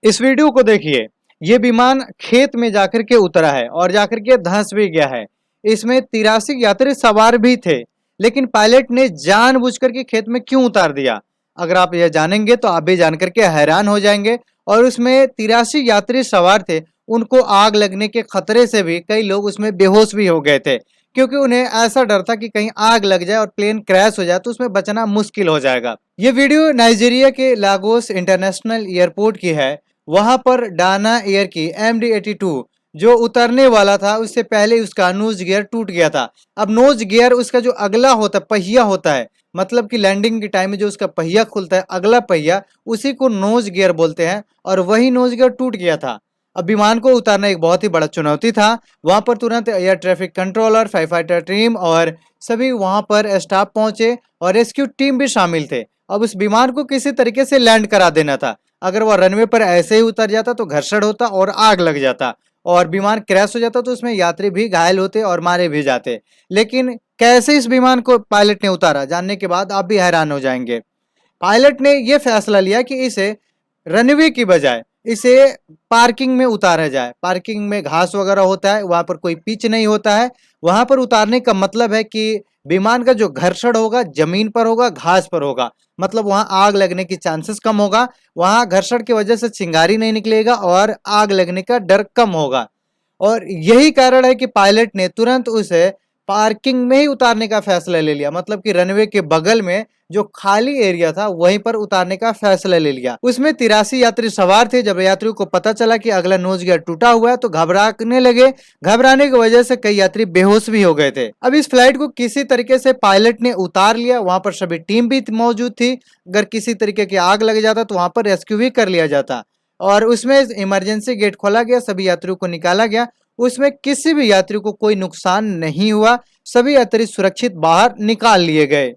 इस वीडियो को देखिए। ये विमान खेत में जाकर के उतरा है और जाकर के धंस भी गया है। इसमें 83 यात्री सवार भी थे, लेकिन पायलट ने जानबूझकर के खेत में क्यों उतार दिया? अगर आप यह जानेंगे तो आप भी जानकर के हैरान हो जाएंगे। और उसमें 83 यात्री सवार थे, उनको आग लगने के खतरे से भी कई लोग उसमें बेहोश भी हो गए थे, क्योंकि उन्हें ऐसा डर था कि कहीं आग लग जाए और प्लेन क्रैश हो जाए तो उसमें बचना मुश्किल हो जाएगा। ये वीडियो नाइजीरिया के लागोस इंटरनेशनल एयरपोर्ट की है। वहां पर डाना एयर की MD-82 जो उतरने वाला था, उससे पहले उसका नोज गियर टूट गया था। अब नोज गियर उसका जो अगला होता पहिया होता है, मतलब कि लैंडिंग के टाइम में जो उसका पहिया खुलता है, अगला पहिया, उसी को नोज गियर बोलते हैं। और वही नोज गियर टूट गया था। अब विमान को उतारना एक बहुत ही बड़ा चुनौती था। वहां पर तुरंत air traffic controller, fire fighter team और सभी वहां पर स्टाफ पहुंचे और रेस्क्यू टीम भी शामिल थे। अब उस विमान को किसी तरीके से लैंड करा देना था। अगर वह रनवे पर ऐसे ही उतर जाता तो घर्षण होता और आग लग जाता और विमान क्रैश हो जाता, तो उसमें यात्री भी घायल होते और मारे भी जाते। लेकिन कैसे इस विमान को पायलट ने उतारा, जानने के बाद आप भी हैरान हो जाएंगे। पायलट ने यह फैसला लिया कि इसे रनवे की बजाय इसे पार्किंग में उतारा जाए। पार्किंग में घास वगैरह होता है, वहां पर कोई पिच नहीं होता है। वहां पर उतारने का मतलब है कि विमान का जो घर्षण होगा जमीन पर होगा, घास पर होगा, मतलब वहां आग लगने की चांसेस कम होगा। वहां घर्षण की वजह से चिंगारी नहीं निकलेगा और आग लगने का डर कम होगा। और यही कारण है कि पायलट ने तुरंत उसे पार्किंग में ही उतारने का फैसला ले लिया, मतलब कि रनवे के बगल में जो खाली एरिया था वहीं पर उतारने का फैसला ले लिया। उसमें 83 यात्री सवार थे। जब यात्रियों को पता चला कि अगला नोज गियर टूटा हुआ है तो घबराने लगे। घबराने की वजह से कई यात्री बेहोश भी हो गए थे। अब इस फ्लाइट को किसी तरीके से पायलट ने उतार लिया। वहां पर सभी टीम भी मौजूद थी। अगर किसी तरीके की आग लग जाता तो वहां पर रेस्क्यू भी कर लिया जाता। और उसमें इमरजेंसी गेट खोला गया, सभी यात्रियों को निकाला गया। उसमें किसी भी यात्री को कोई नुकसान नहीं हुआ। सभी यात्री सुरक्षित बाहर निकाल लिए गए।